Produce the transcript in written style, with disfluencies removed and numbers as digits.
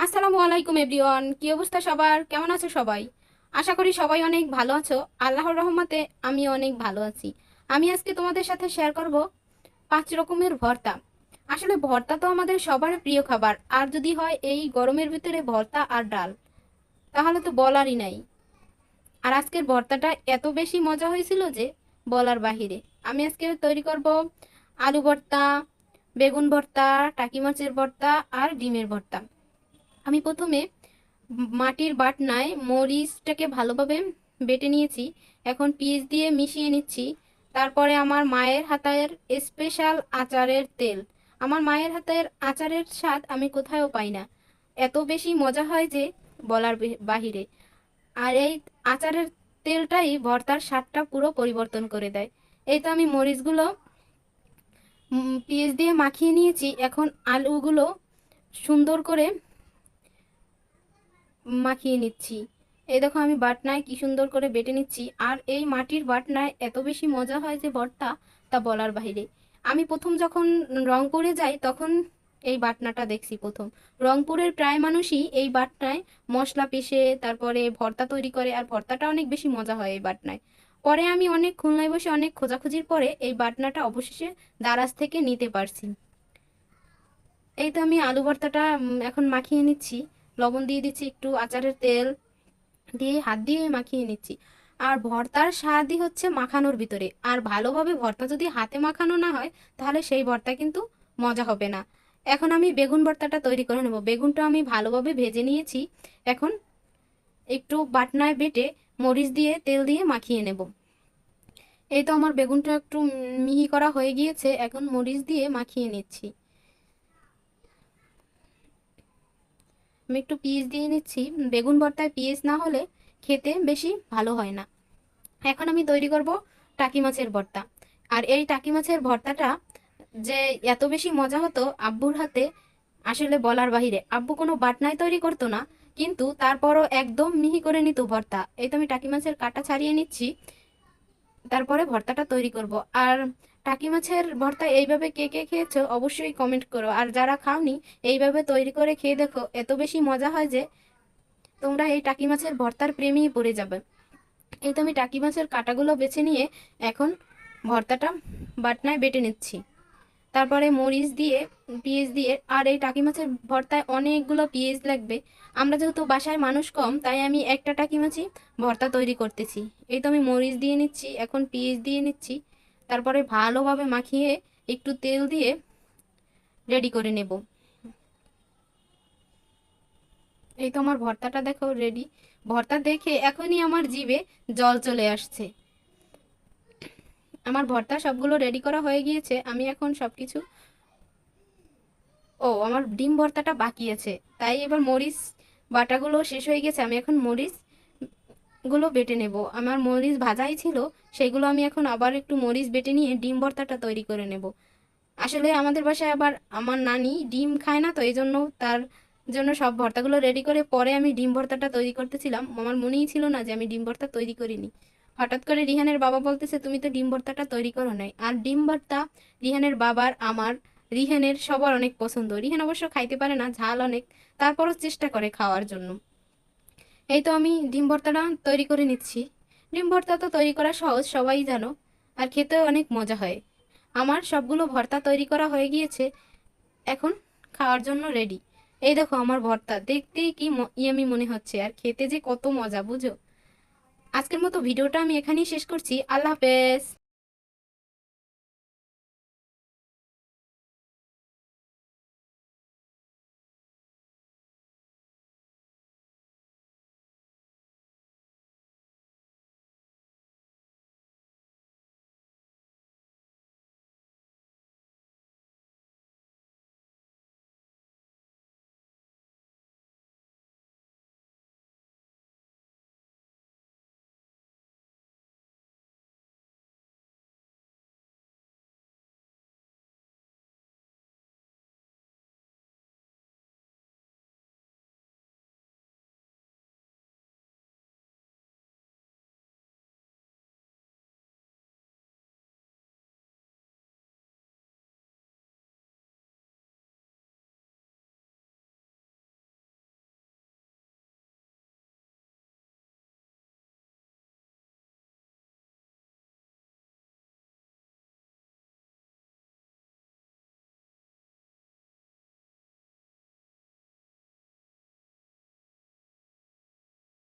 আসসালামু আলাইকুম এভরিওয়ান, কি অবস্থা সবার? কেমন আছো সবাই? আশা করি সবাই অনেক ভালো আছো। আল্লাহর রহমতে আমি অনেক ভালো আছি। আমি আজকে তোমাদের সাথে শেয়ার করব 5 রকমের ভর্তা। আসলে ভর্তা তো আমাদের সবার প্রিয় খাবার, আর যদি হয় এই গরমের ভিতরে ভর্তা আর ডাল, তাহলে তো বলারই নাই। আর আজকের ভর্তাটা এত বেশি মজা হয়েছিল যে বলার বাহিরে। আমি আজকে তৈরি করব আলু ভর্তা, বেগুন ভর্তা, টাকি মাছের ভর্তা আর ডিমের ভর্তা। আমি প্রথমে মাটির বাটনায় মরিচটাকে ভালোভাবে বেটে নিয়েছি। এখন পিস দিয়ে মিশিয়ে নিচ্ছি। তারপরে আমার মায়ের হাতের স্পেশাল আচারের তেল। আমার মায়ের হাতের আচারের স্বাদ আমি কোথাও পাই না, এত বেশি মজা হয় যে বলার বাহিরে। আর এই আচারের তেলটাই ভর্তার স্বাদটা পুরো পরিবর্তন করে দেয়। এই তো আমি মরিচগুলো পিস দিয়ে মাখিয়ে নিয়েছি। এখন আলুগুলো সুন্দর করে মাখিয়ে নিচ্ছি। এই দেখো আমি বাটনায় কি সুন্দর করে বেটে নিচ্ছি। আর এই মাটির বাটনায় এত বেশি মজা হয় যে ভর্তা, তা বলার বাইরে। আমি প্রথম যখন রংপুরে যাই তখন এই বাটনাটা দেখছি প্রথম। রংপুরের প্রায় মানুষই এই বাটনায় মশলা পিষে তারপরে ভর্তা তৈরি করে, আর ভর্তাটা অনেক বেশি মজা হয় এই বাটনায়। পরে আমি অনেক খুলনায় বসে অনেক খোঁজাখুঁজির পরে এই বাটনাটা অবশেষে দারাজ থেকে নিতে পারছি। এই তো আমি আলু ভর্তাটা এখন মাখিয়ে নিচ্ছি। লবণ দিয়ে দিচ্ছি, একটু আচারের তেল দিয়ে হাত দিয়ে মাখিয়ে নিচ্ছি। আর ভর্তার স্বাদই হচ্ছে মাখানোর ভিতরে। আর ভালোভাবে ভর্তা যদি হাতে মাখানো না হয় তাহলে সেই ভর্তা কিন্তু মজা হবে না। এখন আমি বেগুন ভর্তাটা তৈরি করে নেব। বেগুনটা আমি ভালোভাবে ভেজে নিয়েছি। এখন একটু বাটনায় বেটে মরিচ দিয়ে তেল দিয়ে মাখিয়ে নেব। এই তো আমার বেগুনটা একটু মিহি করা হয়ে গিয়েছে, এখন মরিচ দিয়ে মাখিয়ে নিচ্ছি। আমি একটু পিস দিয়ে নিচ্ছি। বেগুন ভর্তায় পিস না হলে খেতে বেশি ভালো হয় না। এখন আমি তৈরি করব টাকি মাছের ভর্তা। আর এই টাকি মাছের ভর্তাটা যে এত বেশি মজা হতো আব্বুর হাতে, আসলে বলার বাহিরে। আব্বু কোনো বাটনায় তৈরি করতো না, কিন্তু তারপরও একদম মিহি করে নিত ভর্তা। এই তো আমি টাকি মাছের কাঁটা ছাড়িয়ে নিচ্ছি, তারপরে ভর্তাটা তৈরি করব। আর টাকি মাছের ভর্তা এইভাবে কে কে খেয়েছো অবশ্যই কমেন্ট করো। আর যারা খাওনি, এইভাবে তৈরি করে খেয়ে দেখো, এত বেশি মজা হয় যে তোমরা এই টাকি মাছের ভর্তার প্রেমেই পড়ে যাবে। এই তো আমি টাকি মাছের কাঁটাগুলো বেছে নিয়ে এখন ভর্তাটা বাটনায় বেটে নিচ্ছি। তারপরে মরিচ দিয়ে পেঁয়াজ দিয়ে, আর এই টাকি মাছের ভর্তায় অনেকগুলো পেঁয়াজ লাগবে। আমরা যেহেতু বাসায় মানুষ কম, তাই আমি একটা টাকি মাছই ভর্তা তৈরি করতেছি। এই তো আমি মরিচ দিয়ে নিচ্ছি, এখন পেঁয়াজ দিয়ে নিচ্ছি। তারপরে ভালোভাবে মাখিয়ে একটু তেল দিয়ে রেডি করে নেব। এই তো আমার ভর্তাটা দেখো রেডি। ভর্তা দেখে এখনই আমার জিভে জল চলে আসছে। আমার ভর্তা সবগুলো রেডি করা হয়ে গিয়েছে। আমি এখন সবকিছু, ও আমার ডিম ভর্তাটা বাকি আছে, তাই এবার মরিচ বাটাগুলো শেষ হয়ে গেছে। আমি এখন মরিচ গুলো বেটে নেব। আমার মরিচ ভাজাই ছিল, সেগুলো আমি এখন আবার একটু মরিচ বেটে নিয়ে ডিম ভর্তাটা তৈরি করে নেব। আসলে আমাদের বাসায় আবার আমার নানি ডিম খায় না, তো এই জন্য তার জন্য সব ভর্তাগুলো রেডি করে পরে আমি ডিম ভর্তাটা তৈরি করতেছিলাম। আমার মনেই ছিল না যে আমি ডিম ভর্তা তৈরি করিনি। হঠাৎ করে রিহানের বাবা বলতেছে তুমি তো ডিম ভর্তাটা তৈরি করো নাই। আর ডিম ভর্তা রিহানের বাবার, আমার, রিহানের সবার অনেক পছন্দ। রিহান অবশ্য খাইতে পারে না, ঝাল অনেক, তারপরও চেষ্টা করে খাওয়ার জন্য। এই তো আমি ডিম ভর্তাটা তৈরি করে নিচ্ছি। ডিম ভর্তা তো তৈরি করা সহজ, সবাই জানো, আর খেতেও অনেক মজা হয়। আমার সবগুলো ভর্তা তৈরি করা হয়ে গিয়েছে, এখন খাওয়ার জন্য রেডি। এই দেখো আমার ভর্তা দেখতেই কি ইয়ামি মনে হচ্ছে, আর খেতে যে কত মজা বুঝো। আজকের মতো ভিডিওটা আমি এখানেই শেষ করছি। আল্লাহ হাফেজ।